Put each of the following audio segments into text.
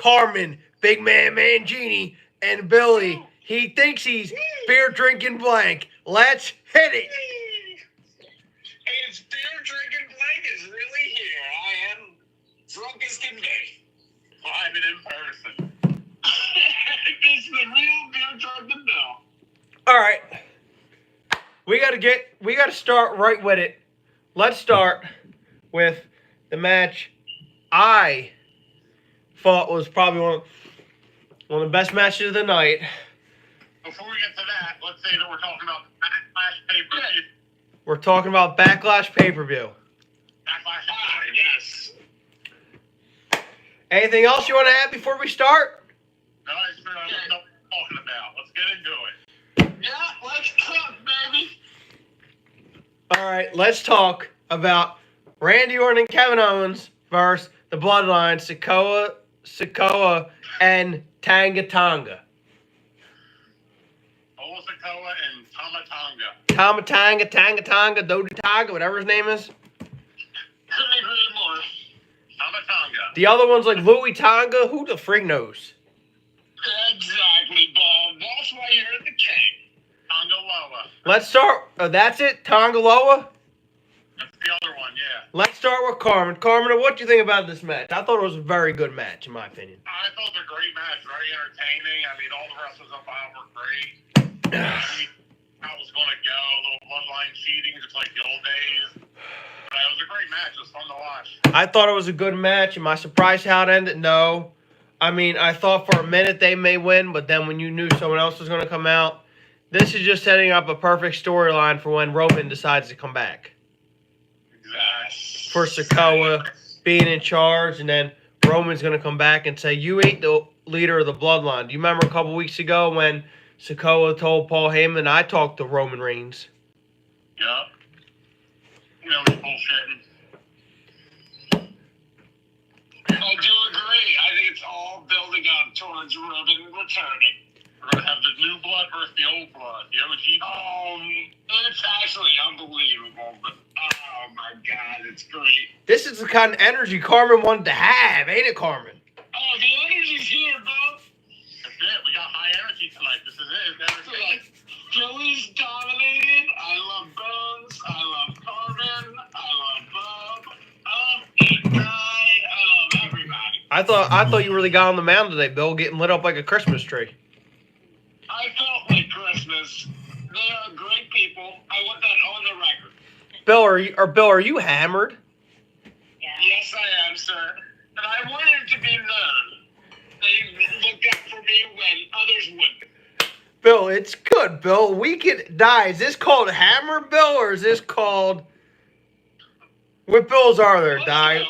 Carmen, Big Man Mangini, and Billy. He thinks he's beer drinking blank. Let's hit it. It's beer drinking blank is really here. I am drunk as can be. Live and in person. It's the real beer drunken Bill. All right. We gotta start right with it. Let's start with the match I thought was probably one of the best matches of the night. Before we get to that, let's say that we're talking about Backlash pay-per-view. We're talking about Backlash pay-per-view. Backlash, yes. Anything else you want to add before we start? No, I sure I don't know what we're talking about. Let's get into it. Yeah, let's cook, baby. All right, let's talk about Randy Orton and Kevin Owens versus the Bloodline, Sikoa, and Tanga Tonga. Sikoa and Tanga, Dodi Tonga, whatever his name is. Couldn't agree more. Tonga. The other one's like Louis Tonga. Who the frig knows? Exactly, Bob. That's why you're the king. Tonga Loa. Let's start. That's it? Tonga Loa? That's the other one, yeah. Let's start with Carmen. Carmen, what do you think about this match? I thought it was a very good match, in my opinion. I thought it was a great match. Very entertaining. I mean, all the wrestlers up on were great. How it was going to go. A little bloodline cheating, just like the old days. But it was a great match. It was fun to watch. I thought it was a good match. Am I surprised how it ended? No. I mean, I thought for a minute they may win, but then when you knew someone else was going to come out, this is just setting up a perfect storyline for when Roman decides to come back. Yes. For Sikoa being in charge, and then Roman's going to come back and say, you ain't the leader of the Bloodline. Do you remember a couple weeks ago when Sikoa told Paul Heyman, I talked to Roman Reigns? Yep. You know, he's bullshitting. I do agree. I think it's all building up towards Roman returning. We're going to have the new blood versus the old blood. The OG. It's actually unbelievable, but oh my God, it's great. This is the kind of energy Carmen wanted to have, ain't it, Carmen? Oh, the energy's here, bro. That's it. We got high energy tonight. This is it. It's energy. Philly's dominated. I love Bones. I love Carmen. I love Bob. I love everybody. I thought you really got on the mound today, Bill, getting lit up like a Christmas tree. I felt like Christmas. They are great people. I want that on the record. Bill, are you hammered? Yeah. Yes, I am, sir. And I want it to be known. They looked out for me when others wouldn't. Bill, it's good, Bill. We could die. Is this called hammer, Bill, or is this called... What bills are there, Di?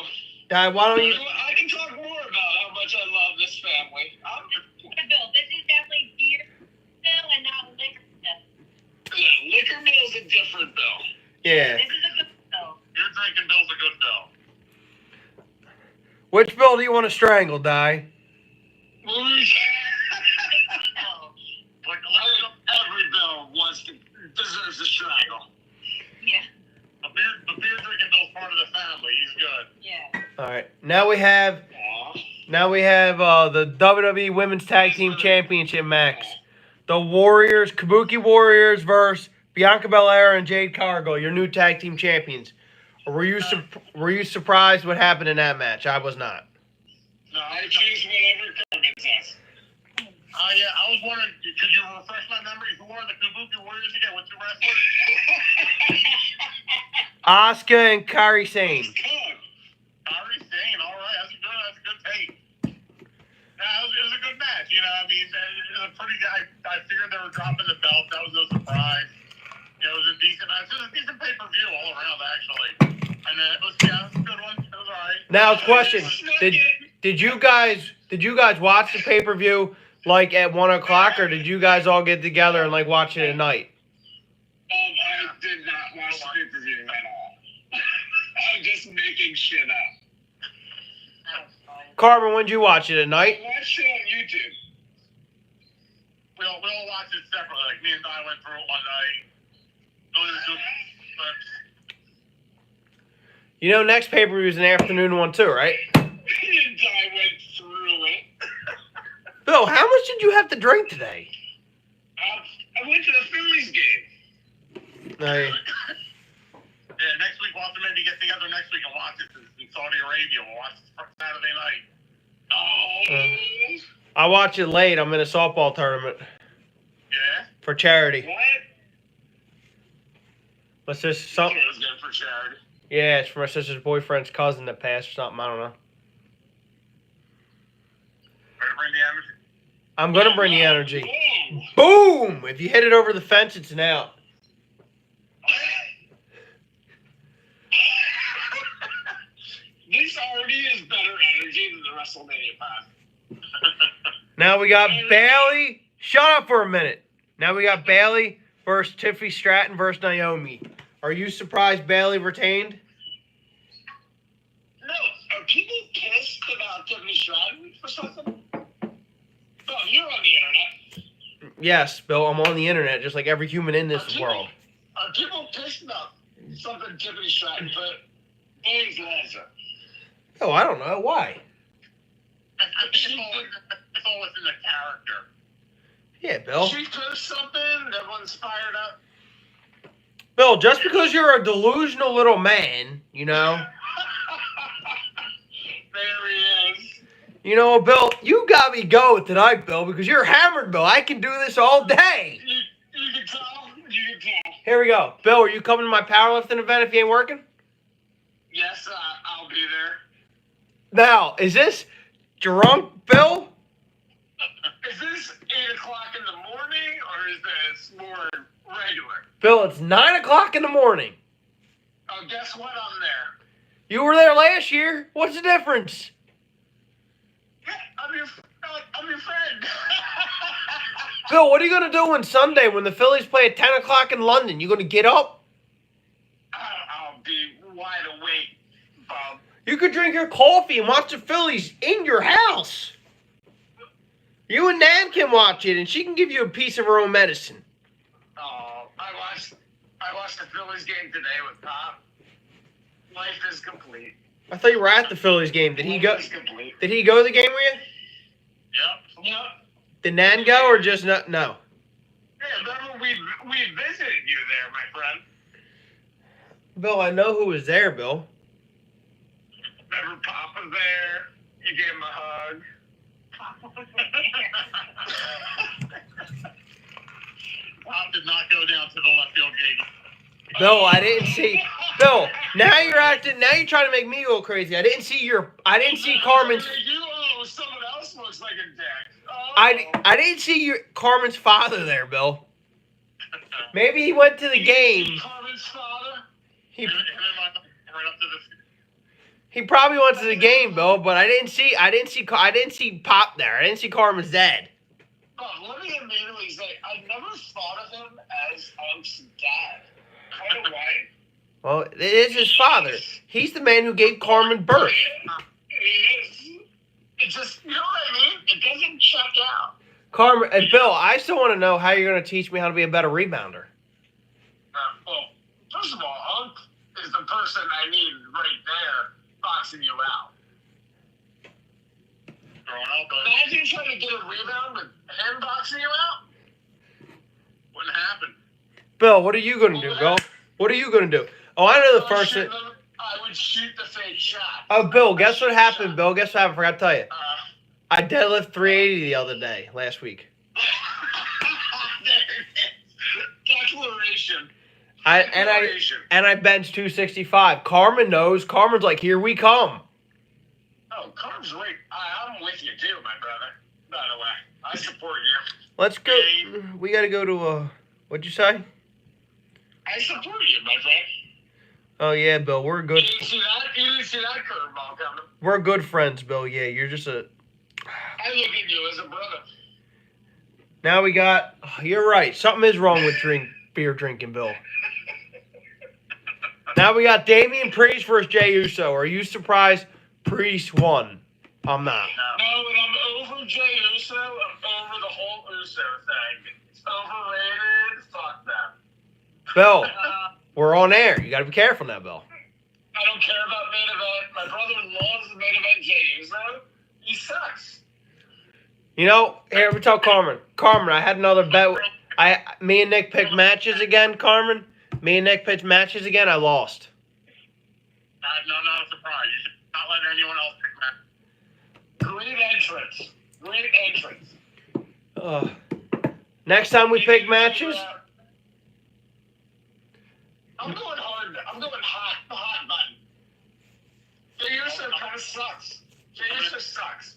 Di, why don't you... I can talk more about how much I love this family. Bill, this is definitely beer bill and not liquor bill. Yeah, liquor bill's a different bill. Yeah. This is a good bill. Your drinking bill's a good bill. Which bill do you want to strangle, Di? Every bill deserves a strangle. Yeah. The beer drinking bill's part of the family. He's good. Yeah. All right. Now we have the WWE Women's Tag Team Championship match. The Warriors, Kabuki Warriors versus Bianca Belair and Jade Cargill, your new tag team champions. Were you surprised what happened in that match? I was not. No, I choose whatever Carmen says. Yeah, I was wondering, could you refresh my memory? Who are the Kabuki Warriors again? What's the wrestlers? Asuka and Kairi Sane. Kairi Sane, all right, that's a good take. It was a good match, you know. I mean, it was a pretty. I figured they were dropping the belt. That was no surprise. You know, it was a decent match. It was a decent pay-per-view all around, actually. And it was a good one. It was all right. Now, question: Did you guys watch the pay-per-view like at 1 o'clock, or did you guys all get together and like watch it at night? I did not watch the pay-per-view at all. I'm just making shit up. Carmen, when did you watch it at night? I watched it on YouTube. We all watched it separately. Like, me and Di went through it one night. You know, next pay-per-view is an afternoon one too, right? Me and Di went through it. much did you have to drink today? I went to the Phillies game. Hey. Yeah, next week we'll have to maybe get together next week and watch it in Saudi Arabia. We'll watch it Saturday night. Oh. I watch it late. I'm in a softball tournament. Yeah? For charity. What? My sister, something. It was good for charity. Yeah, it's for my sister's boyfriend's cousin that passed or something. I don't know. Ready to bring the energy? I'm gonna bring the energy. Boom! If you hit it over the fence, it's an out. This already is better energy than the WrestleMania pass. Now we got Bailey. Shut up for a minute. Now we got Bailey versus Tiffany Stratton versus Naomi. Are you surprised Bailey retained? No, are people pissed about Tiffany Stratton for something? Oh, you're on the internet. Yes, Bill. I'm on the internet, just like every human in this world. Are people pissed about something Tiffany Stratton put? Bailey's Lazar. Oh, I don't know why. I think it's all within the character. Yeah, Bill. She posts something, everyone's fired up. Bill, just because you're a delusional little man, you know. There he is. You know, Bill, you got me going tonight, Bill, because you're hammered, Bill. I can do this all day. You can tell. You can tell. Here we go. Bill, are you coming to my powerlifting event if you ain't working? Yes, I'll be there. Now, is this drunk, Bill? Is this 8 o'clock in the morning, or is this more regular? Bill, it's 9 o'clock in the morning. Oh, guess what? I'm there. You were there last year. What's the difference? Yeah, I'm your friend. Bill, what are you going to do on Sunday when the Phillies play at 10 o'clock in London? You going to get up? I'll be wide awake, Bob. You could drink your coffee and watch the Phillies in your house. You and Nan can watch it, and she can give you a piece of her own medicine. Oh, I watched the Phillies game today with Pop. Life is complete. I thought you were at the Phillies game. Did he go? Life is complete. Did he go to the game with you? Yep. Did Nan go or just no? No. Yeah, remember we visited you there, my friend. Bill, I know who was there, Bill. Remember Pop was there. You gave him a hug. Pop did not go down to the left field gate. Bill, I didn't see. Bill, now you're acting. Now you're trying to make me go crazy. I didn't see Carmen's. Someone else looks like a dick. Oh. I didn't see Carmen's father there, Bill. Maybe he went to the game. Carmen's father. He Right up to the. he probably went to the game, Bill. But I didn't see Pop there. I didn't see Carmen's dad. Oh, let me immediately say, I never thought of him as Unk's dad. Kind of white. Well, it is his father. He's the man who gave Carmen birth. It is. It just, you know what I mean? It doesn't check out. Carmen and Bill, I still want to know how you're going to teach me how to be a better rebounder. Well, first of all, Unk is the person I need right there boxing you out. Imagine trying to get a rebound with him boxing you out. Wouldn't happen. Bill, what are you going to do, Bill? What are you going to do? Oh, I know the first thing. I would shoot the fake shot. Oh, Bill, guess what happened, Bill? Guess what happened? I forgot to tell you. Uh, I deadlift 380 the other day, last week. there it is. Declaration. I bench 265. Carmen knows. Carmen's like, here we come. Oh, Carm's right. I'm with you too, my brother. By the way, I support you. Let's go. We got to go to what'd you say? I support you, my friend. Oh yeah, Bill. We're good. You didn't see that? You didn't see that curveball coming. We're good friends, Bill. Yeah, you're just a. I look at you as a brother. Now we got. You're right. Something is wrong with beer drinking, Bill. Now we got Damian Priest versus Jey Uso. Are you surprised Priest won? I'm not. No, but I'm over Jey Uso. I'm over the whole Uso thing. It's overrated. Fuck that. Bill, we're on air. You got to be careful now, Bill. I don't care about main event. My brother loves the main event Jey Uso. He sucks. You know, here, let me tell Carmen. Carmen, I had another bet. Me and Nick picked matches again, Carmen. Me and Nick picked matches again. I lost. No, not a surprise. You should not let anyone else pick that. Great entrance. Great entrance. Next time we pick matches. I'm going hard. I'm going hot button. Jey Uso kind of sucks. Jey Uso sucks.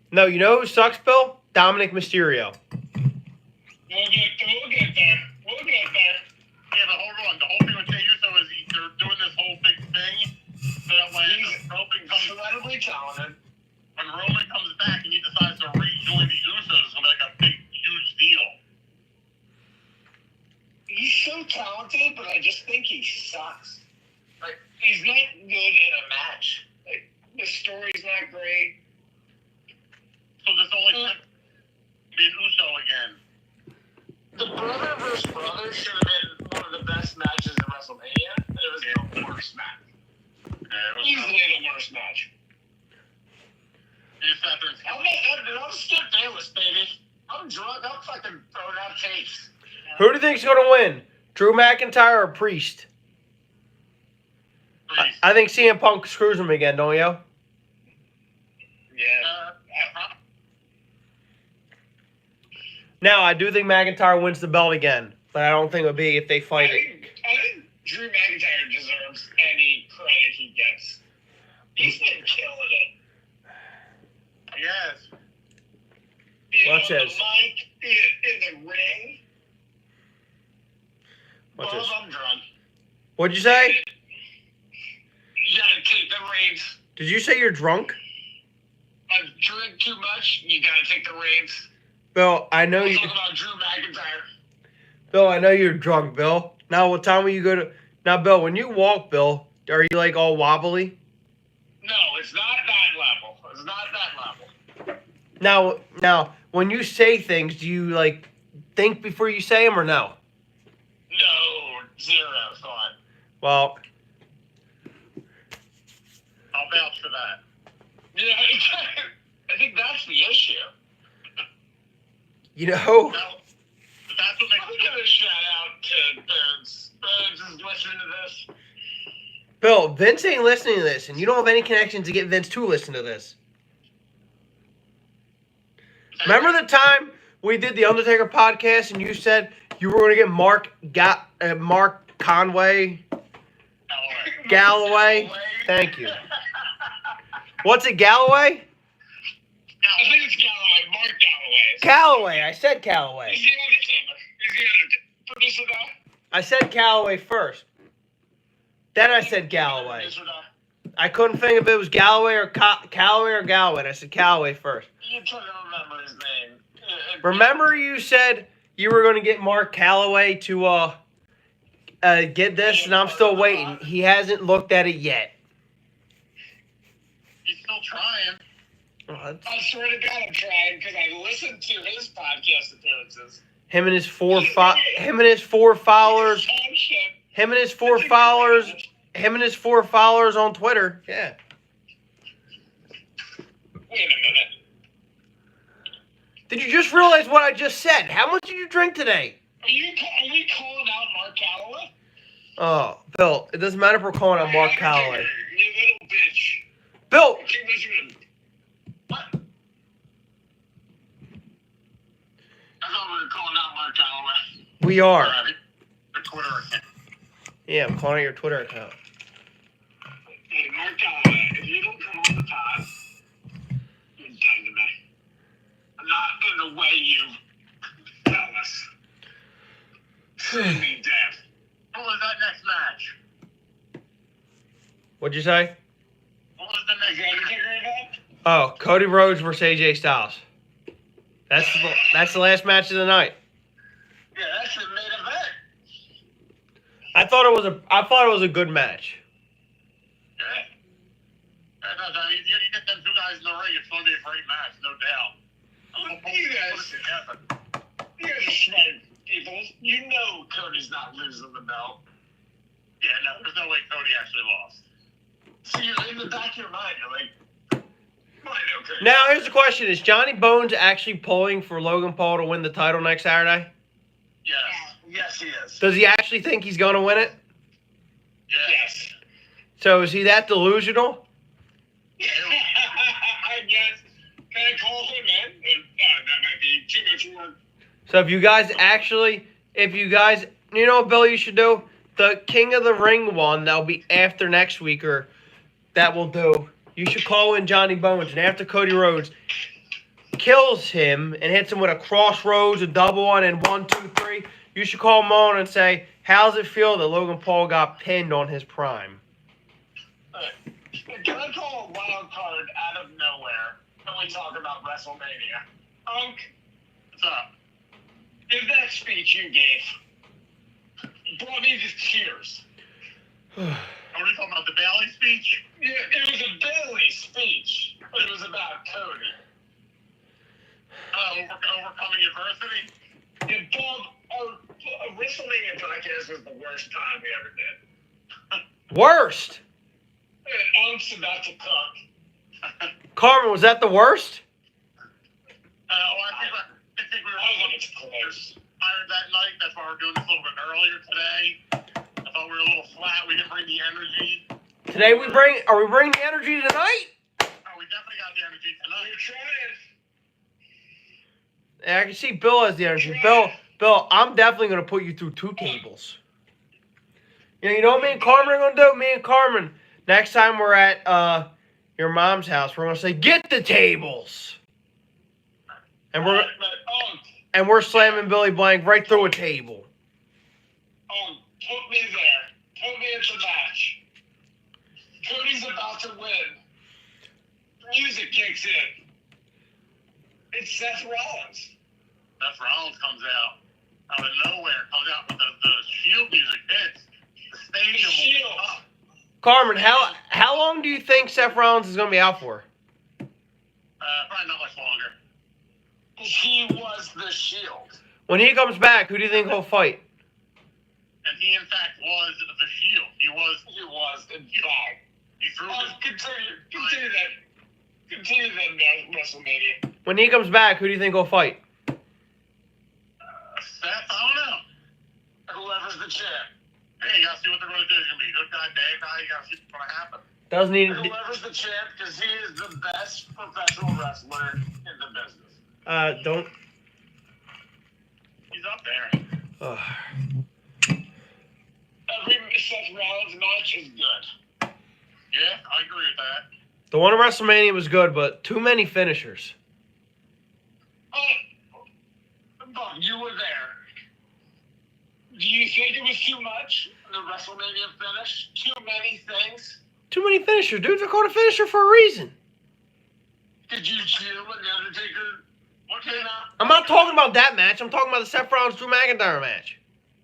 No, you know who sucks, Bill? Dominic Mysterio. We'll get there. Yeah, but hold on. The whole thing with Jey Uso is they're doing this whole big thing so that when Roman comes incredibly talented, when Roman comes back and he decides to rejoin the Usos, it's gonna be like a big, huge deal. He's so talented, but I just think he sucks. Like, he's not good in a match. Like, the story's not great. So this only be an Uso again. The brother versus brother should have been one of the best matches in WrestleMania, and it was the worst match. Easily the worst match. I'm Skip Bayless, baby. I'm drunk. I'm fucking throwing out tapes. Who do you think's gonna win? Drew McIntyre or Priest? I think CM Punk screws him again, don't you? Yeah. Now, I do think McIntyre wins the belt again, but I don't think it would be if they fight it. I think Drew McIntyre deserves any credit he gets. He's been killing it. Yes. Watch the this. mic, in the ring. Watch this. I'm drunk. What'd you say? You gotta take the reins. Did you say you're drunk? I drink too much, you gotta take the reins. Bill, I know We'll you. talk about Drew McIntyre. Bill, I know you're drunk, Bill. Now, what time will you go to? Now, Bill, when you walk, Bill, are you like all wobbly? No, it's not that level. It's not that level. Now, when you say things, do you like think before you say them or no? No, zero thought. Well, I'll vouch for that. Yeah, I think that's the issue. you know. No, that's what makes I'm gonna shout out to Burns. Burns is listening to this. Bill, Vince ain't listening to this, and you don't have any connections to get Vince to listen to this. Remember the time we did the Undertaker podcast, and you said you were going to get Mark Conway, Galloway. Thank you. What's it, Galloway? I think it's Galloway. Mark Galloway. Calloway. I said Calloway. He's the Undertaker. Producer guy? I said Calloway first. Then I said Galloway. I couldn't think if it was Galloway or Calloway or Galloway. And I said Calloway first. You're trying to remember his name. Remember you said you were going to get Mark Calloway to get this, and I'm still waiting. He hasn't looked at it yet. He's still trying. Oh, I swear to God, I'm trying because I listened to his podcast appearances. him and his four followers. Him and his four followers on Twitter. Yeah. Wait a minute. Did you just realize what I just said? How much did you drink today? Are we calling out Mark Calloway? Oh, Bill, it doesn't matter if we're calling out Mark Calloway. You little bitch. Bill! What? I thought we were calling out Mark Calloway. We are. The Twitter account. Yeah, I'm calling out your Twitter account. Hey, Mark Calloway, if you don't come on the pod, you're dead to me. Not in the way you tell us. Truly dead. What was that next match? What'd you say? What was the next match? Oh, Cody Rhodes versus AJ Styles. That's the last match of the night. Yeah, that's the main event. I thought it was a good match. Yeah. I mean, you get them two guys in the ring, it's going to be a great match, no doubt. You guys are smart people. You know Cody's not losing the belt. Yeah, no, there's no way Cody actually lost. So you're in the back of your mind, you're like, Okay. Now, here's the question. Is Johnny Bones actually pulling for Logan Paul to win the title next Saturday? Yes. Yes, he is. Does he actually think he's going to win it? Yes. So is he that delusional? I guess. Can I call him in? That might be too much work. So if you guys, you know what, Bill, you should do? The King of the Ring one that'll be after next week, or that will do. You should call in Johnny Bones, and after Cody Rhodes kills him and hits him with a crossroads, a double one, and 1, 2, 3, you should call him on and say, "How's it feel that Logan Paul got pinned on his prime?" Can I call a wild card out of nowhere when we talk about WrestleMania? What's up? In that speech you gave, brought me to tears. Are we talking about the Bailey speech? Yeah, it was a Bailey speech, but it was about Cody. Overcoming adversity? Yeah, Bob, our WrestleMania podcast was the worst time we ever did. Worst? Unk's about to cook. Carmen, was that the worst? I think we were close. Tired that night. That's why we're doing this a little bit earlier today. I thought we were a little flat. We didn't bring the energy. Today are we bringing the energy tonight? Oh, we definitely got the energy tonight. We're trying. Yeah, I can see Bill has the energy. Bill, I'm definitely going to put you through 2 tables. You know what me and Carmen are going to do? Me and Carmen, next time we're at your mom's house, we're going to say, "Get the tables." And we're slamming Billy Blank right through a table. Put me there. Put me at the match. Cody's about to win. Music kicks in. It's Seth Rollins. Seth Rollins comes out of nowhere. Comes out with the Shield music hits. The stadium will be up. Carmen, how long do you think Seth Rollins is going to be out for? Probably not much longer. He was the Shield. When he comes back, who do you think he'll fight? And he, in fact, was the Shield. He was in fact. He threw Continue that WrestleMania. When he comes back, who do you think he'll fight? Seth, I don't know. Whoever's the champ. Hey, you gotta see what they're gonna do. It's gonna be a good guy, bad guy. You gotta see what's gonna happen. Doesn't he? Whoever's the champ, because he is the best professional wrestler in the business. Don't. He's up there. Every Seth Rollins match is good. Yeah, I agree with that. The one at WrestleMania was good, but too many finishers. Bob, you were there. Do you think it was too much? The WrestleMania finish? Too many things? Too many finishers, dude. They're called a finisher for a reason. Did you cheer when The Undertaker came out? I'm not talking about that match. I'm talking about the Seth Rollins Drew McIntyre match.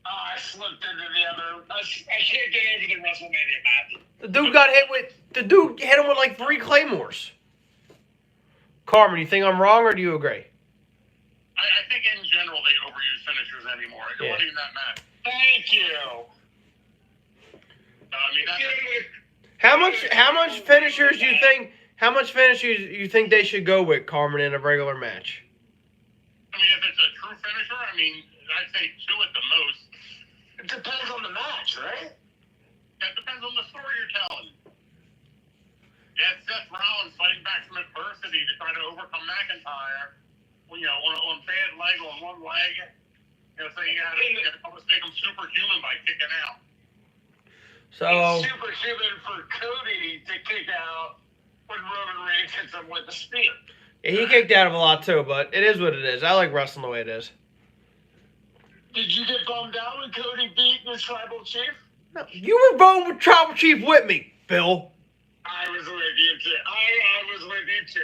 I slipped into the other. I can't get into the WrestleMania match. The dude hit him with like 3 claymores. Carmen, you think I'm wrong, or do you agree? I think in general they overuse finishers anymore. It wasn't even that match. Thank you. I mean, How much finishers you think? How much finishers you think they should go with, Carmen, in a regular match? I mean, if it's a true finisher, I mean, I'd say 2 at the most. It depends on the match, right? It depends on the story you're telling. Yeah, Seth Rollins fighting back from adversity to try to overcome McIntyre. You know, on bad leg, on one leg. You know, so you got to almost make him superhuman by kicking out. So it's superhuman for Cody to kick out when Roman Reigns hits him with the spear. Yeah, he kicked out of a lot too, but it is what it is. I like wrestling the way it is. Did you get bummed out when Cody beat his tribal chief? No, you were bummed with Tribal Chief with me, Bill. I was with you too. I was with you too.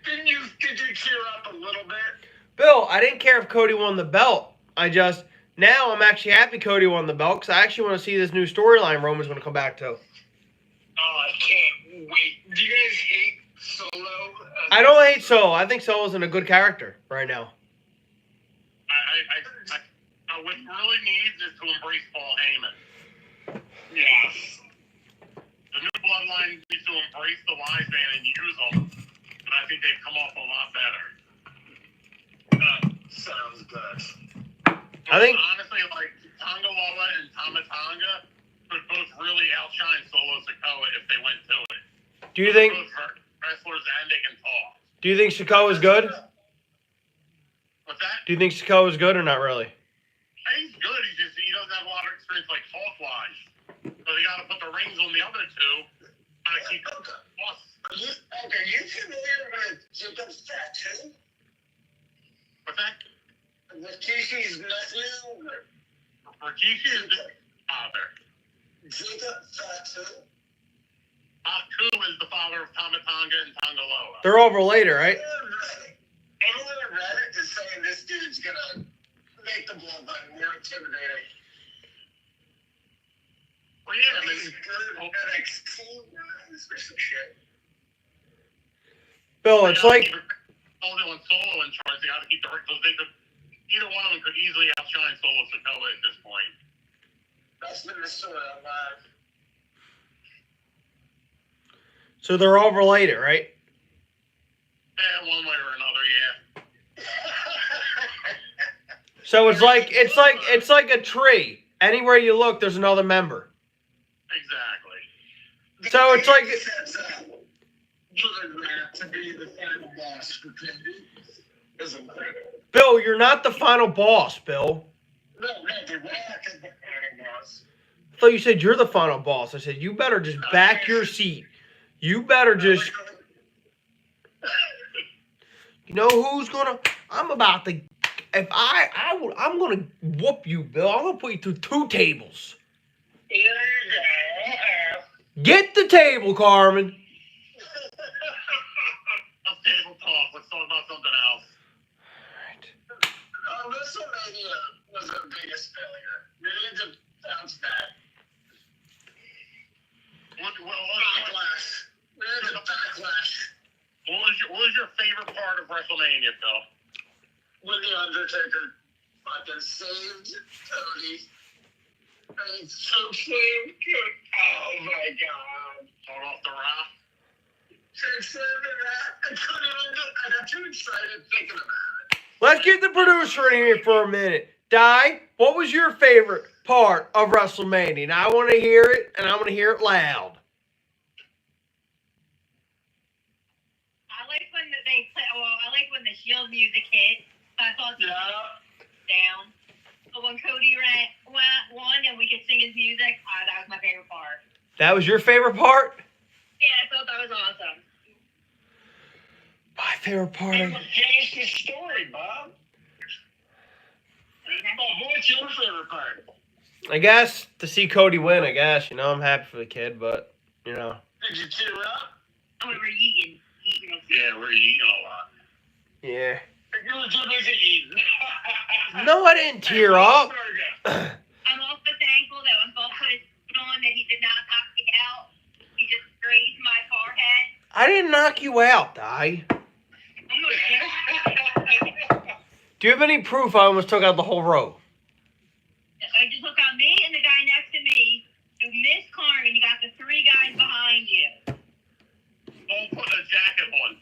Did you cheer up a little bit? Bill, I didn't care if Cody won the belt. Now I'm actually happy Cody won the belt because I actually want to see this new storyline Roman's going to come back to. Oh, I can't wait. Do you guys hate Solo? I don't hate Solo. I think Solo's in a good character right now. What really needs is to embrace Paul Heyman. Yes. The new bloodline needs to embrace the wise man and use them, and I think they've come off a lot better. Sounds good. I think Honestly, like, Tonga Loa and Tamatanga could both really outshine Solo Sikoa if they went to it. do you think They're both wrestlers and they can talk. Sikoa's good? What's that? Do you think Sikoa's good or not really? He's good. He doesn't have a lot of experience like talk-wise. So you got to put the rings on the other two. Gotta keep plus. Are you familiar with Jacob's tattoo? What's that? Rikishi's nephew? Rikishi is the father. Jacob's tattoo? Aku is the father of Tamatanga and Tongaloa. They're over later, right? Anyone on Reddit is saying this dude's gonna make the bloodline more intimidating. Well, yeah, I mean, He's good at NXT guys or some shit. Bill, it's like only one Solo in charge. They got to keep the rings. They could, either one of them could easily outshine Solo Sikoa at this point. That's been the story on live. so they're over later, right? Yeah, one way or another, yeah. So it's like a tree. Anywhere you look, there's another member. Exactly. So it's like To be the final boss for Pindy is incredible. Bill, you're not the final boss, Bill. No, the Rock is the final boss. I thought you said you're the final boss. I said you better just back your seat. You better just. You know who's gonna? I'm about to. If I'm gonna whoop you, Bill. I'm gonna put you through 2 tables. Here you go. Get the table, Carmen. Let's table talk. Let's talk about something else. WrestleMania was our biggest failure. We need to bounce back. Backlash. We need to backlash. What was your favorite part of WrestleMania, Phil? When The Undertaker fucking saved Cody. And he choked him. Oh my god. Hold off the rock. I couldn't even do it. I got too excited thinking about it. Let's get the producer in here for a minute. Di, what was your favorite part of WrestleMania? And I want to hear it, and I want to hear it loud. I like when they play. Well, I like when the Shield music hit. I thought down. But when Cody won and we could sing his music, that was my favorite part. That was your favorite part? Yeah, I thought that was awesome. My favorite part. Finish the story, Bob. What's your favorite part? I guess to see Cody win. I guess I'm happy for the kid, but Did you tear up? Oh, we were eating. Yeah, we're eating a lot. yeah. You were too busy eating. No, I didn't tear up. I'm also thankful that when Paul put his foot on, that he did not knock me out. He just grazed my forehead. I didn't knock you out, Di. Do you have any proof I almost took out the whole row? I just look on me and the guy next to me. You missed Carmen. You got the 3 guys behind you. Don't put a jacket on.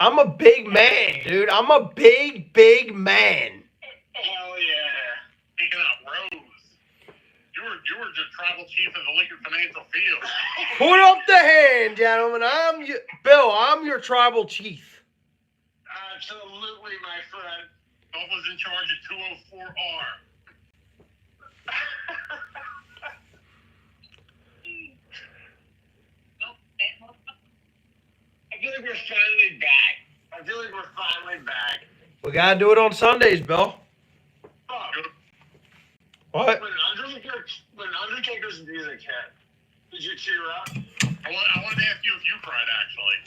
I'm a big man, dude. I'm a big man. Hell yeah. Taking out Rose. You were just tribal chief of the Lincoln Financial Field. Put up the hand, gentlemen. Bill, I'm your tribal chief. Absolutely, my friend. Bob was in charge of 204R. I feel like we're finally back. We gotta do it on Sundays, Bill. Fuck. What? When Undertaker's music hit, did you tear up? I wanted to ask you if you cried, actually.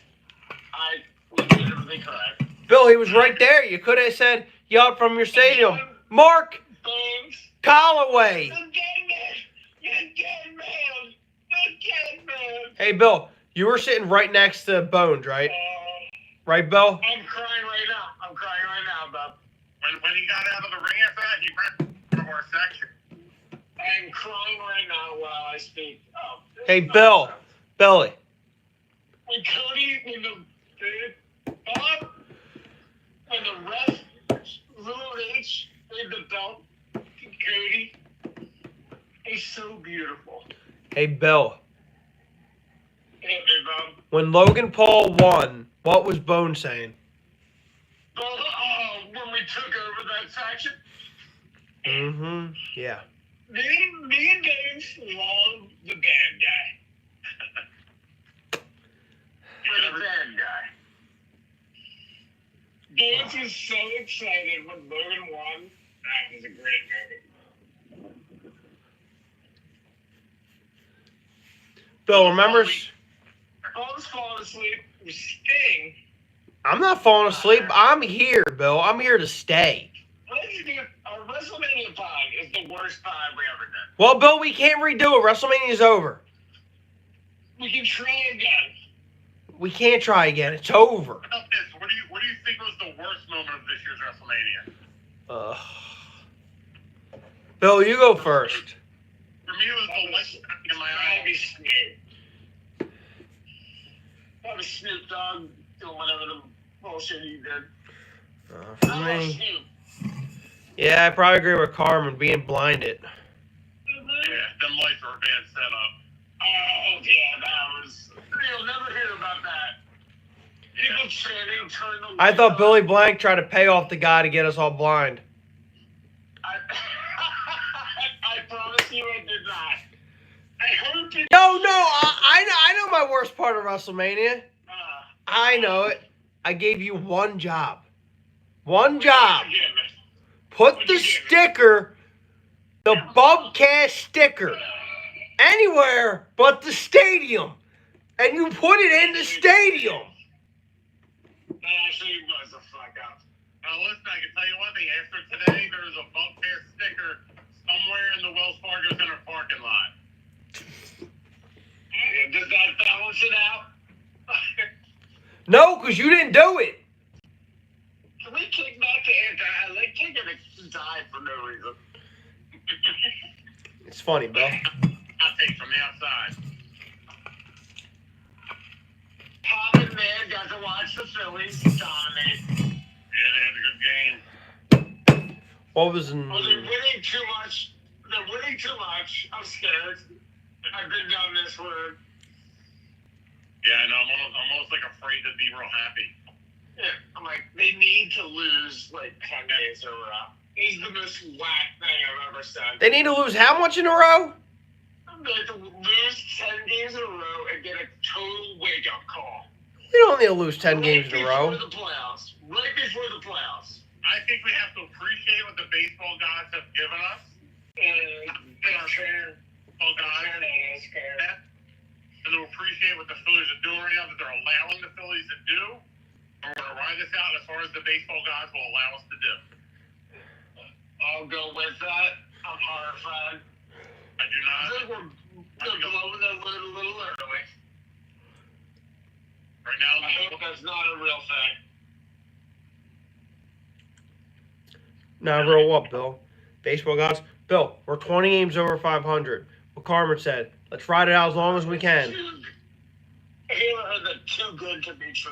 I legitimately cried. Bill, he was right there. You could have said, yelled from your stadium, Mark Thanks. Calloway. The dead man. Hey, Bill, you were sitting right next to Bones, right? Right, Bill? I'm crying right now, Bob. When he got out of the ring after that, he ran from our section. I'm crying right now while I speak. Hey, Bill, Billy. When Cody, when the ref, Little H, made the belt to Cody, it's so beautiful. Hey, Bill. Hey, Bob. When Logan Paul won, what was Bone saying? When we took over that faction, Mm-hmm. Yeah. me and Dave love the bad guy. We're the bad guy. Dave was so excited when Logan won. That was a great moment. Bill, remember? I was falling asleep with Sting. I'm not falling asleep. I'm here, Bill. I'm here to stay. Our WrestleMania pod is the worst pod we ever did. Well, Bill, we can't redo it. WrestleMania's over. We can try again. We can't try again. It's over. What do you think was the worst moment of this year's WrestleMania? Bill, you go first. For me, it was the light in my Probably eyes. Snoop. Probably Snoop Dogg doing whatever the bullshit he did. For I love me, Snoop. yeah, I probably agree with Carmen being blinded. Yeah, them lights were bad set up. Oh, yeah, that was... You'll never hear about that. People chanting, turn the I thought lights Billy on. Blank tried to pay off the guy to get us all blind. I promise you I did not. I heard people... No, I know my worst part of WrestleMania. I know it. I gave you one job. One job. Put the sticker, the Bubcast sticker, anywhere but the stadium. And you put it in the stadium. That actually was a fuck up. Listen, I can tell you one thing. After today, there's a Buckfast sticker somewhere in the Wells Fargo Center parking lot. Does that balance it out? No, because you didn't do it. Can we kick back to anti? I like kicking a die for no reason. It's funny, Bill. Hot take from the outside. Pop and Man got to watch the Phillies dominate. Yeah, they had a good game. What was in... Oh, they're winning too much. They're winning too much. I'm scared. I've been down this road. Yeah, I know. I'm almost like afraid to be real happy. Yeah, I'm like, they need to lose like 10 days in a row. It's the most whack thing I've ever said. They need to lose how much in a row? They have to lose 10 games in a row and get a total wake-up call. We don't need to lose 10 games in a row. Right before the playoffs. Right before the playoffs. I think we have to appreciate what the baseball gods have given us. And our fan. Oh, God. And to appreciate what the Phillies are doing right now, that they're allowing the Phillies to do. And we're going to ride this out as far as the baseball gods will allow us to do. I'll go with that. I'm horrified. I do not. I think they're blowing their load a little early. Right now, I hope that's not a real thing. Nah, real what, Bill? Baseball gods? Bill, we're 20 games over 500. What Carmen said. Let's ride it out as long as we can. I heard that too good to be true.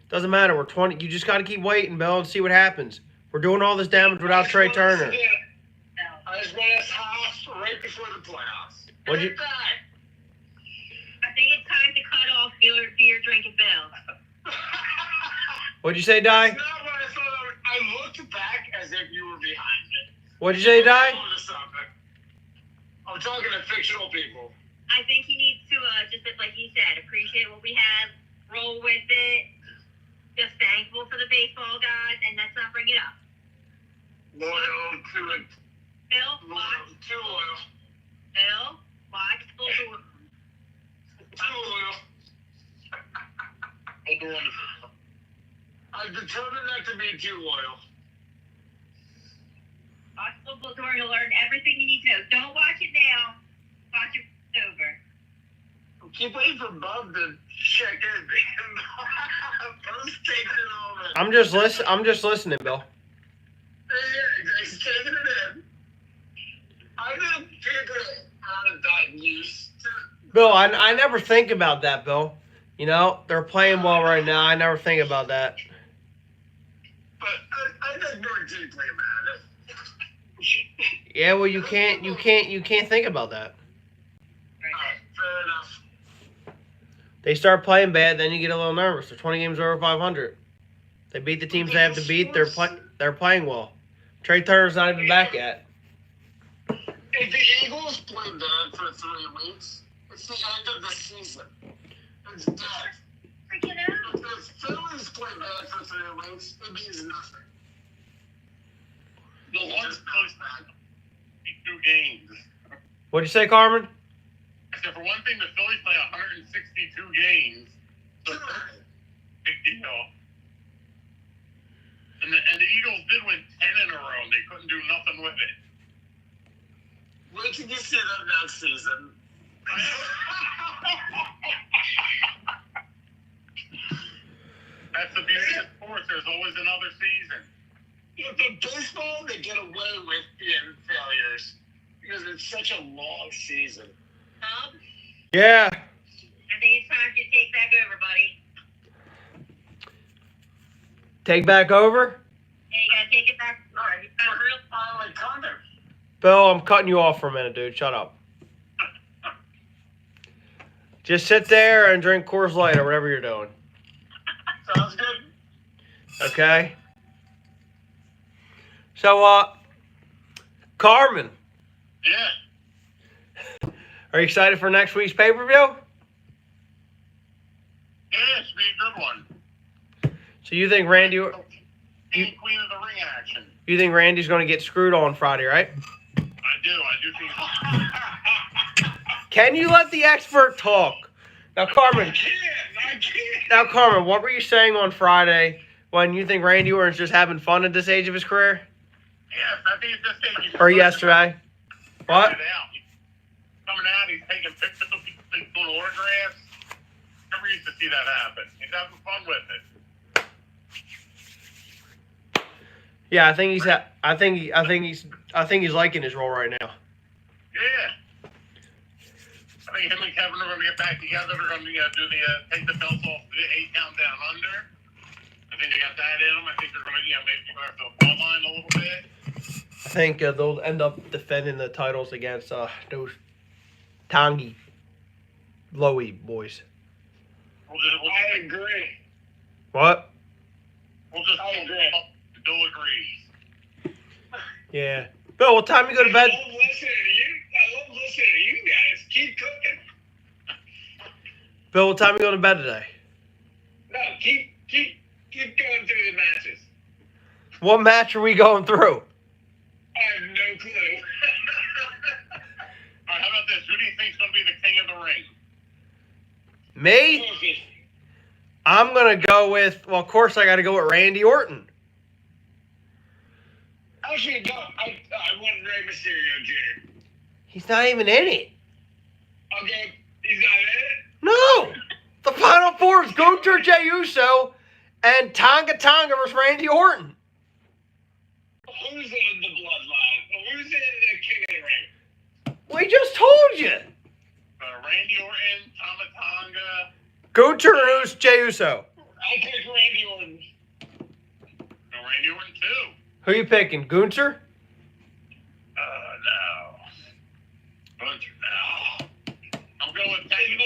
Doesn't matter. We're 20. You just got to keep waiting, Bill, and see what happens. We're doing all this damage without Trey Turner. I just want us half right before the playoffs. What'd you- I think it's time to cut off beer drinking Bill. What'd you say, Di? That's not what I thought. I looked back as if you were behind me. What'd you say, Di? I'm talking to fictional people. I think he needs to, just like he said, appreciate what we have, roll with it, just thankful for the baseball gods, and let's not bring it up. Loyal to it. Bill, Loyal. watch. Too loyal. Bill, watch. Too loyal. I've determined not to be too loyal. Watch football tour to learn everything you need to know. Don't watch it now. Watch it when it's over. Keep waiting for Bub to check in. Bub's taking it over. I'm just listening, Bill. Yeah, he's taking it in. I think people aren't that used to Bill, I never think about that, Bill. You know, they're playing well right now. I never think about that. But I think more deeply about it. Yeah, well, you can't think about that. Fair enough. They start playing bad, then you get a little nervous. They're 20 games over 500. They beat the teams they have to beat. They're playing well. Trey Turner's not even back yet. If the Eagles play bad for 3 weeks, it's the end of the season. It's dead. Freaking out. If the Phillies play bad for 3 weeks, it means nothing. The ones close back 2 games. What'd you say, Carmen? Except for one thing, the Phillies play 162 games. So big deal. And the Eagles did win 10 in a row, and they couldn't do nothing with it. Wait till you see that next season. That's the beauty of sports. There's always another season. If in baseball, they get away with being failures because it's such a long season. Tom, Yeah. I think it's time to take back over, buddy. Take back over? Yeah, you gotta take it back. All right, you got a real Like Connor. Bill, I'm cutting you off for a minute, dude. Shut up. Just sit there and drink Coors Light or whatever you're doing. Sounds good. Okay? So, Carmen, Yeah. are you excited for next week's pay-per-view? Yeah, it should be a good one. So you think Randy, King Queen of the Ring action. you think Randy's going to get screwed on Friday, right? I do think. Can you let the expert talk? Now, Carmen. I can't. Now, Carmen, what were you saying on Friday when you think Randy Orton's just having fun at this age of his career? Yes, I think it's this thing. Or yesterday? What? Coming out, he's taking pictures of people, doing autographs. Never used to see that happen. He's having fun with it. Yeah, I think he's liking his role right now. Yeah. I think him and Kevin are going to get back together. They're going to do the take the belts off the 8 count down under. I think they got that in them. I think they're going to maybe go after the bloodline a little bit. I think they'll end up defending the titles against those Tangi Lowy boys. I agree. What? We'll just I agree. Bill agrees. Yeah. Bill, what time you go to bed? I love listening to you guys. Keep cooking. Bill, what time you go to bed today? No, keep going through the matches. What match are we going through? I have no clue. All right, how about this? Who do you think's going to be the king of the ring? Me? Kofi. I'm going to go with, well, of course I got to go with Randy Orton. Actually, no. I want Rey Mysterio Jr. He's not even in it. Okay, he's not in it. No! The Final Four is Gunther, Jey Uso, and Tonga versus Randy Orton. Who's in the bloodline? Who's in the King of the Ring? We just told you. Randy Orton, Tonga. Gunther who's Jey Uso. I'll pick Randy Orton. No, Randy Orton too. Who you picking, Gunther? No. Bunch no. I'm going with Tango.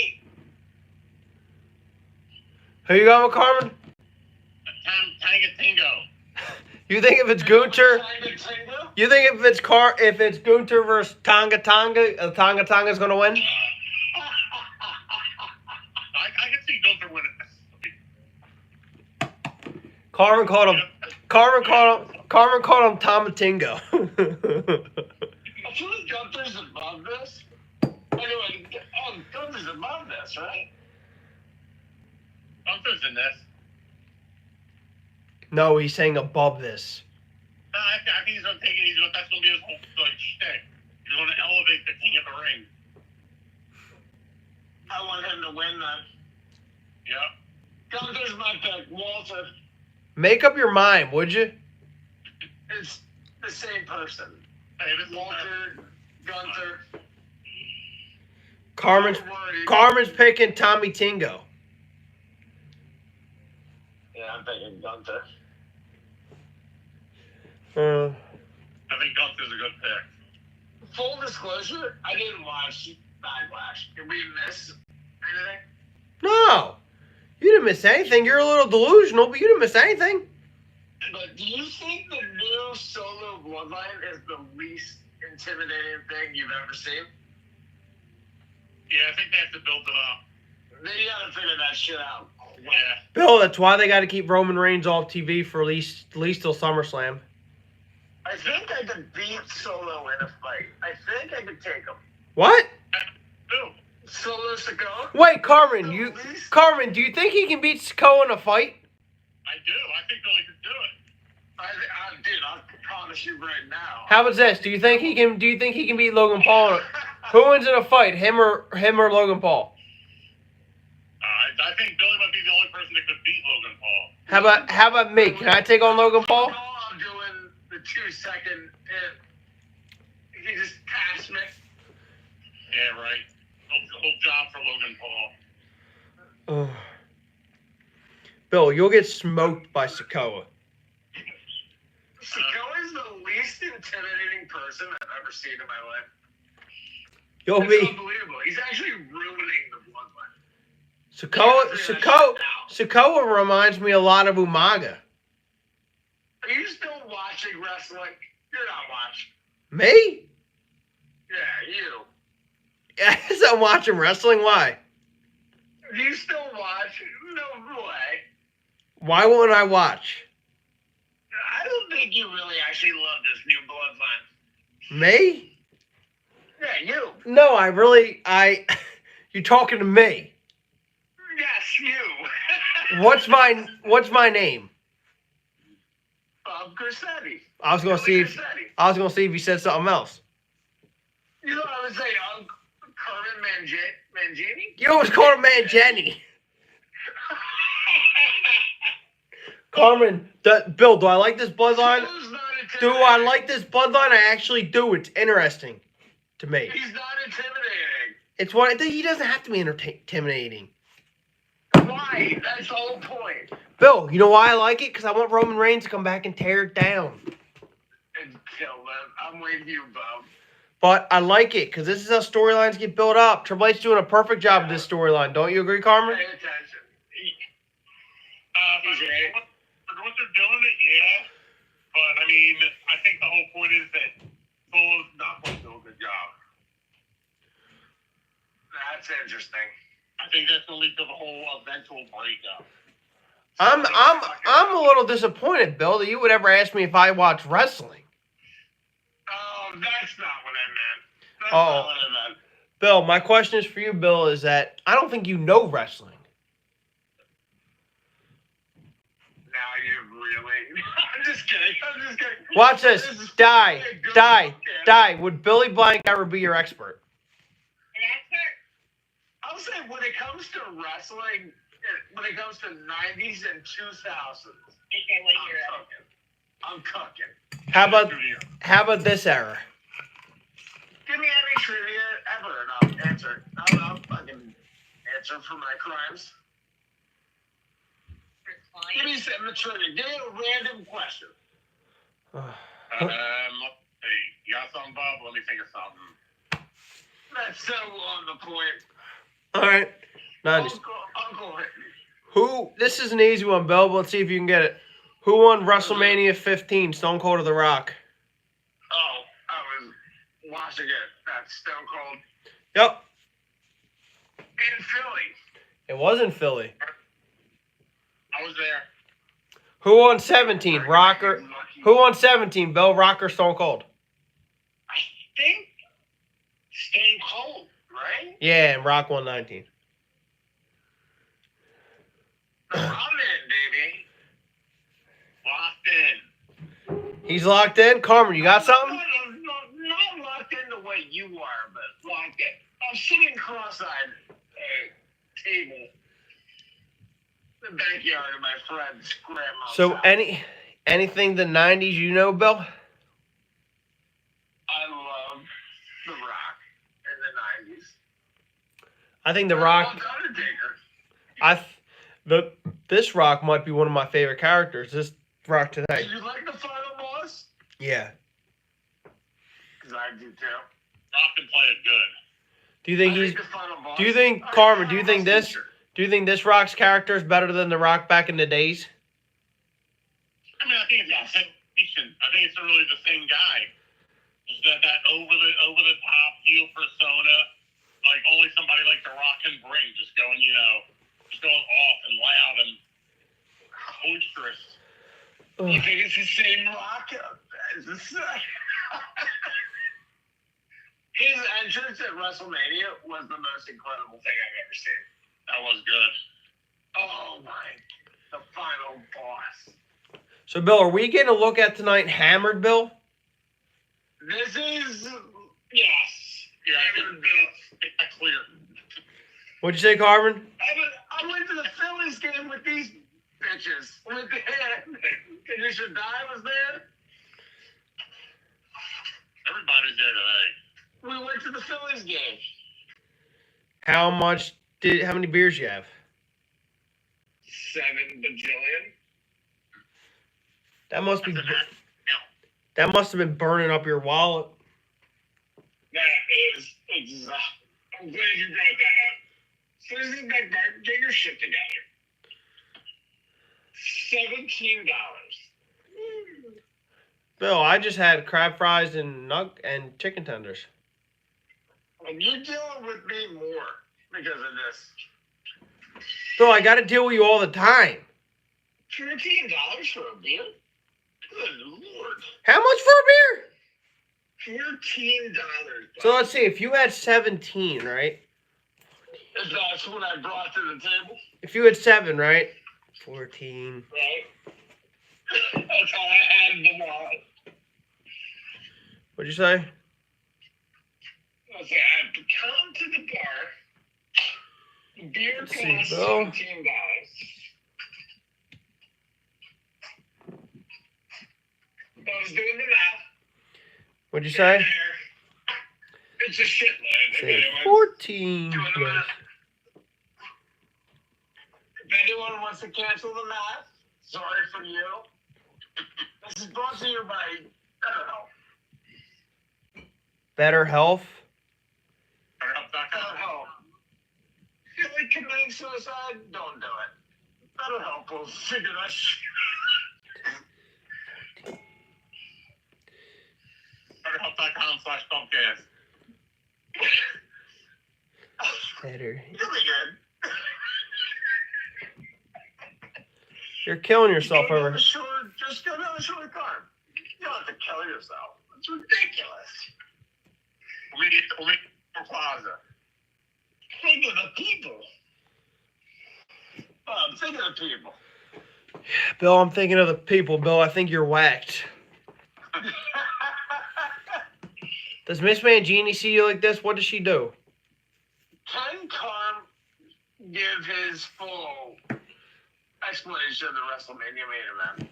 Who you going with, Carmen? Tango. You think if it's Gunther, you think if it's Gunther versus Tonga, Tonga's gonna win? I can see Gunther winning this. Carmen called him Tomatingo. I feel like Gunther's above this. Anyway, Gunther's above this, right? Gunther's in this. No, he's saying above this. No, I think he's going to take it. That's going to be his whole shtick. He's going to elevate the king of the ring. I want him to win that. Yep. Gunther's my pick. Walter. Make up your mind, would you? It's the same person. Hey, this is Walter, Gunther. Carmen's picking Tommy Tingo. Yeah, I'm thinking Gunther. I think Gunther's a good pick. Full disclosure, I didn't watch Backlash. Did we miss anything? No. You didn't miss anything. You're a little delusional, but you didn't miss anything. But do you think the new solo bloodline is the least intimidating thing you've ever seen? Yeah, I think they have to build it up. They gotta figure that shit out. Yeah. Bill, that's why they got to keep Roman Reigns off TV for at least till SummerSlam. I think I could beat Solo in a fight. I think I could take him. What? Who? Solo Sikoa? Wait, Carmen, do you think he can beat Sikoa in a fight? I do. I think Billy could do it. Dude, I promise you right now. How about this? Do you think he can beat Logan Paul? Who wins in a fight, him or Logan Paul? I think Billy might be the only person that could beat Logan Paul. How about me? Can I take on Logan Paul? I'm doing the 2-second hit. He just passed me. Yeah, right. Whole job for Logan Paul. Bill, you'll get smoked by Sikoa. Sikoa is the least intimidating person I've ever seen in my life. It's unbelievable. He's actually ruining the bloodline. Sikoa reminds me a lot of Umaga. Are you still watching wrestling? You're not watching. Me? Yeah, you. Yes, I'm watching wrestling. Why? Do you still watch? No way. Why won't I watch? I don't think you really actually love this new bloodline. Me? Yeah, you. No, you're talking to me. Yes, you. What's my name? Grissetti. I was gonna see if you said something else. You know what I would say, Carmen Mangini? You always called him Mangini. Carmen, Bill, do I like this bloodline? Do I like this bloodline? I actually do. It's interesting to me. He's not intimidating. It's what he doesn't have to be intimidating. Why? That's the whole point. Bill, you know why I like it? Because I want Roman Reigns to come back and tear it down. And kill them. I'm with you, Bob. But I like it because this is how storylines get built up. Triple H doing a perfect job with this storyline. Don't you agree, Carmen? Pay attention. What they're doing it, yeah. But, I mean, I think the whole point is that Solo's not going to do a good job. That's interesting. I think that's going to lead to the whole eventual breakup. I'm a little disappointed, Bill, that you would ever ask me if I watch wrestling. Oh, that's not what I meant. That's not what I meant. Bill, my question is for you, Bill, is that I don't think you know wrestling. Now you really... I'm just kidding. Watch this. Die. Would Billy Blank ever be your expert? An expert? I'll say when it comes to wrestling, when it comes to 90s and 2000s, Okay, what year? I'm cooking. How about this era? Give me any trivia ever, and I'll answer. I'll fucking answer for my crimes. Give me some trivia. Give me a random question. Let's see. You got something, Bob? Let me think of something. That's so on the point. All right. 90s. Uncle hit me. This is an easy one, Bill, but let's see if you can get it. Who won WrestleMania 15, Stone Cold or The Rock? Oh, I was watching it. That's Stone Cold. Yep. In Philly. It was in Philly. I was there. Who won 17, Rocker? Who won 17, Bill, Rock or Stone Cold? I think Stone Cold, right? Yeah, and Rock won 19. I'm in, baby. Locked in. He's locked in. Carmen, you got something? Not locked in the way you are, but locked in. I'm sitting cross-eyed at a table in the backyard of my friend's grandma's So house. anything the 90s you know, Bill? I love The Rock in the 90s. I think The Rock. The Undertaker. This Rock might be one of my favorite characters. This Rock today. Do you like the final boss? Yeah. Because I do too. Rock can play it good. Do you think I he's? the final boss. Do you think I Carmen? the Do you final think boss this? feature. Do you think this Rock's character is better than The Rock back in the days? I mean, I think it's decent. I think it's really the same guy. Just that over the top heel persona, like only somebody like The Rock can bring. Just going off and loud and boisterous. You think it's the same Rock? His entrance at WrestleMania was the most incredible thing I've ever seen. That was good. Oh my! The final boss. So, Bill, are we getting a look at tonight Hammered, Bill? This is yes. Yeah, that's clear. What'd you say, Carmen? I went to the Phillies game with these bitches. With the Condition Die was there. Everybody's there today. We went to the Phillies game. How many beers you have? 7 bajillion. That must have been burning up your wallet. That is exact. I'm glad you brought that up. So this is Big Bart. Get your shit together. $17. Bill, I just had crab fries and chicken tenders. And you're dealing with me more because of this. Bill, I got to deal with you all the time. $14 for a beer? Good Lord. How much for a beer? $14. So let's see. If you had 17, right? That's what I brought to the table. If you had 7, right? 14. Right? That's how I added them all. What'd you say? I say, I've come to the bar. The beer Let's costs see, Bill. $17. I was doing the math. What'd you say? It's a shitload. If Say anyone's 14. doing the plus. math. If anyone wants to cancel the math, sorry for you. This is brought to you by, I don't know, Better health. BetterHelp. Feel like committing suicide? Don't do it. BetterHelp will figure that shit BetterHelp.com/Bumpcast. Better. You'll be good. You're killing yourself over. Just go down the short car. You don't have to kill yourself. It's ridiculous. We'll meet for Plaza. Think of the people. Think of the people. Bill, I'm thinking of the people. Bill, I think you're whacked. Does Miss Mangini see you like this? What does she do? Can Carm give his full explanation of the WrestleMania main event?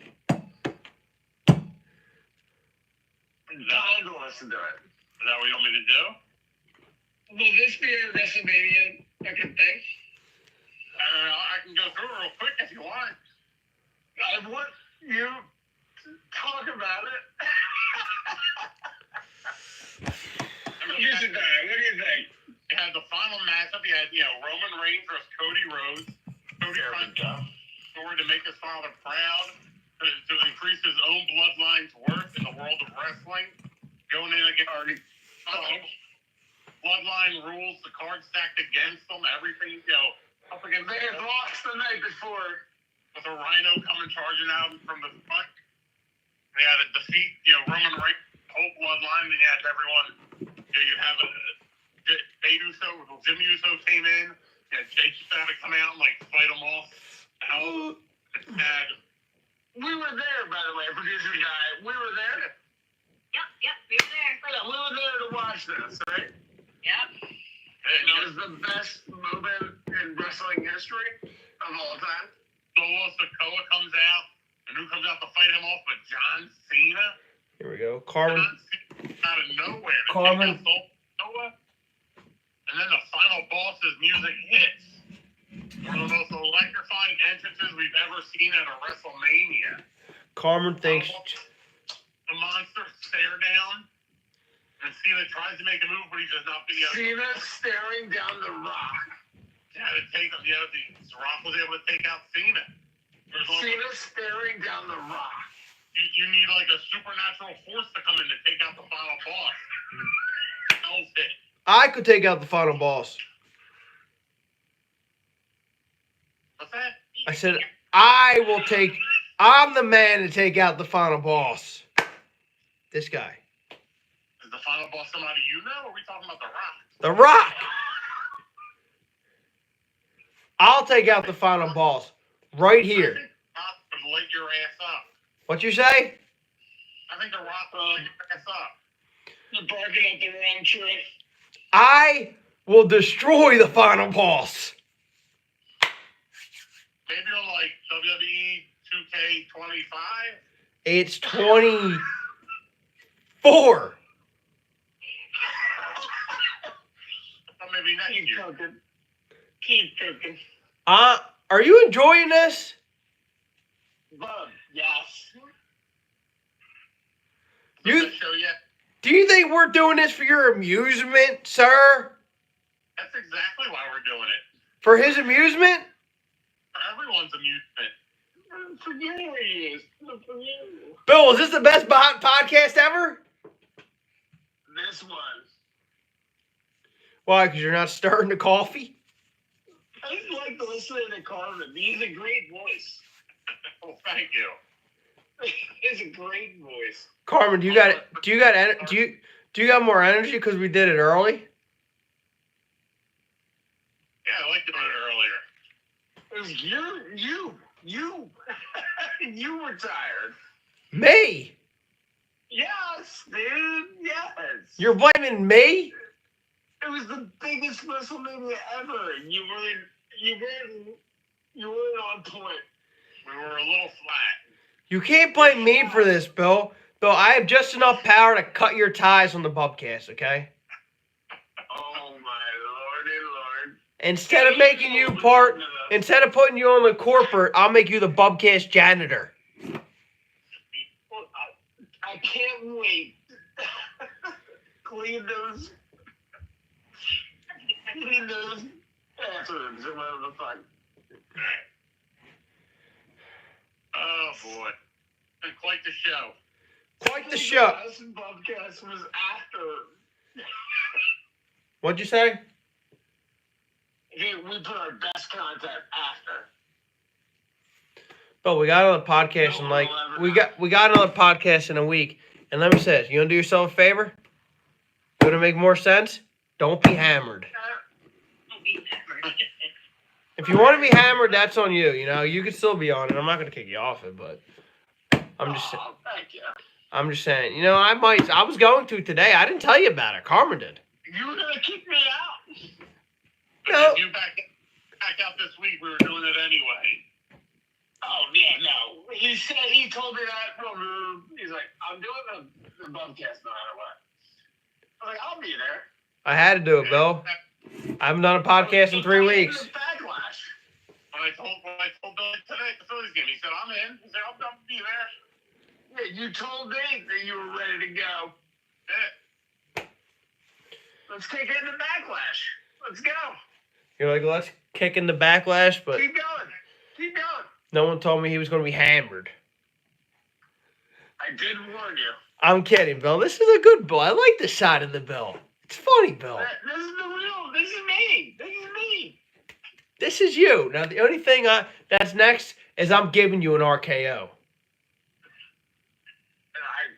I'm dying to listen to it. Is that what you want me to do? Will this be a WrestleMania fucking thing? I can go through it real quick if you want. I want you to talk about it. Producer Guy, what do you think? You had the final matchup. You had, Roman Reigns versus Cody Rhodes. Cody trying to make his father proud, to increase his own bloodline's worth in the world of wrestling. Going in against bloodline rules, the card stacked against them, everything, up against. They had lost the night before. With a Rhino coming charging out from the front. They had to defeat, Roman Reigns, whole bloodline, and you had everyone. You'd have Jim Uso came in. You had Jake had to come out and fight them off. We were there, by the way, Producer Guy. We were there. Yep, we were there. Yeah, we were there to watch this, right? Yep. It was the best moment in wrestling history of all time. Solo Sikoa comes out, and who comes out to fight him off but John Cena? Here we go. Carmen. John Cena out of nowhere. Carmen. Sikoa, and then the final boss's music hits. One of the most electrifying entrances we've ever seen at a WrestleMania. Carmen thinks. The monster stare down, and Cena tries to make a move, but he does not. Cena staring down the Rock. The Rock was able to take out Cena. Cena staring down the Rock. You need like a supernatural force to come in to take out the final boss. Hell's it. I could take out the final boss. What's that? I said, I'm the man to take out the final boss. This guy. Is the final boss somebody you know, or are we talking about The Rock? The Rock! I'll take out the final boss. Right here. I think The Rock would light your ass up. What you say? I think The Rock would light your ass up. You're barking up the wrong tree. I will destroy the final boss. Maybe on like WWE 2K25? It's 24. Or maybe next Keep year. cooking. Keep cooking. Are you enjoying this? Bub, yes. You- Show yet? Do you think we're doing this for your amusement, sir? That's exactly why we're doing it. For his amusement? For everyone's amusement. For you it is. For you. Bill, is this the best podcast ever? This was. Why? Because you're not stirring the coffee? I just like listening to Carmen. He's a great voice. Well, thank you. He's a great voice. Carmen, do you got more energy because we did it early? Yeah, I liked about it earlier. It was you. You were tired. Me? Yes, dude. Yes. You're blaming me? It was the biggest WrestleMania ever. You weren't on point. We were a little flat. You can't blame me for this, Bill. Bill, I have just enough power to cut your ties on the Bubcast, okay? Oh my lordy lord. Instead of putting you on the corporate, I'll make you the Bubcast janitor. Well, I can't wait. Clean those bathrooms or whatever the fuck. Oh, boy. And quite the show. Quite the show. The last podcast was after. What'd you say? We put our best content after. Bill, we got another podcast we got another podcast in a week. And let me say this, you wanna do yourself a favor? You wanna make more sense? Don't be hammered. Don't be hammered. If you want to be hammered, that's on you. You know, you can still be on it. I'm not going to kick you off it, but I'm just Thank you. I'm just saying. You know, I was going to today. I didn't tell you about it. Carmen did. You were gonna kick me out. No. If you back out this week, we were doing it anyway. Oh yeah, no. He told me that. He's like, I'm doing the Bubcast no matter what. I'm like, I'll be there. I had to do it, Bill. I haven't done a podcast in 3 weeks. Backlash. When I told Billy today at the Phillies game, he said, I'm in. He said, I'll be there. Yeah, you told Dave that you were ready to go. Yeah. Let's kick in the Backlash. Let's go. You're like, let's kick in the backlash, but Keep going. Keep going. no one told me he was going to be hammered. I did warn you. I'm kidding, Bill. This is a good Bill. I like this side of the Bill. It's funny, Bill. This is the real. This is me. This is me. This is you. Now, the only thing that's next is I'm giving you an RKO. And I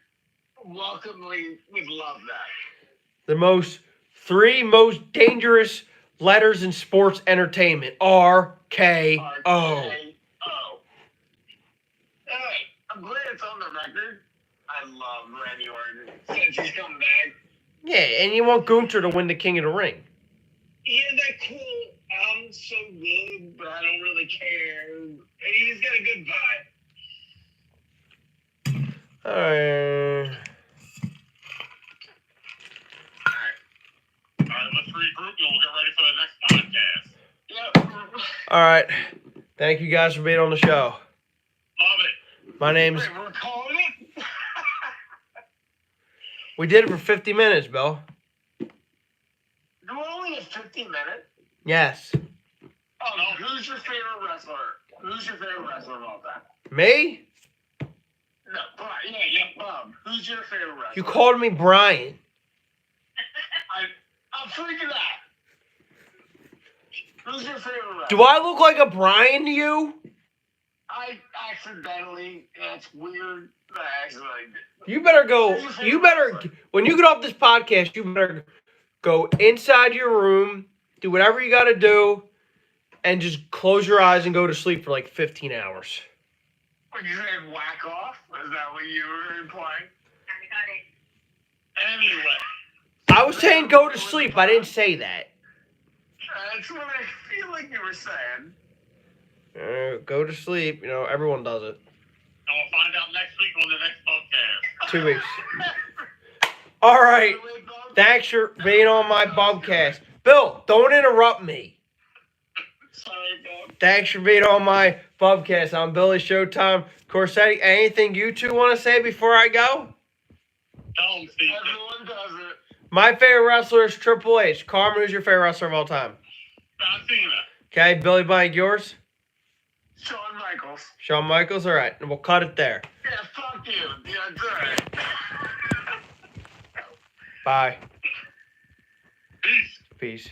welcomely would love that. The three most dangerous letters in sports entertainment. RKO. RKO. Hey, I'm glad it's on the record. I love Randy Orton since he's come back. Yeah, and you want Gunther to win the King of the Ring. Yeah, that cool. I'm so good, but I don't really care. And he's got a good vibe. Alright. All right, let's regroup and we'll get All right. Thank you guys for being on the show. Love it. My name's. Wait, we're calling it? We did it for 50 minutes, Bill. You're only at 50 minutes? Yes. Oh, no. Who's your favorite wrestler? Who's your favorite wrestler of all time? Me? No, Brian. Yeah, Bob. Who's your favorite wrestler? You called me Brian. I'm freaking out. Who's your favorite wrestler? Do I look like a Brian to you? I accidentally, it's weird, but I accidentally did. You better go. You better, when you get off this podcast, you better go inside your room, do whatever you got to do, and just close your eyes and go to sleep for like 15 hours. What, you said whack off? Is that what you were implying? I got it. Anyway. I was saying go to sleep. I didn't say that. That's what I feel like you were saying. Go to sleep. You know, everyone does it. And we'll find out next week on the next podcast. 2 weeks. All right. Thanks for being on my bobcast. Bill, don't interrupt me. Sorry, Bob. Thanks for being on my bobcast. I'm Billy Showtime Corsetti. Anything you two want to say before I go? Tell them, Steve. Everyone does it. My favorite wrestler is Triple H. Carmen, who's your favorite wrestler of all time? John Cena. Okay, Billy Blank, yours? Shawn Michaels. Shawn Michaels? All right, and we'll cut it there. Yeah, fuck you. Yeah, it's all right. Bye. Peace. Peace.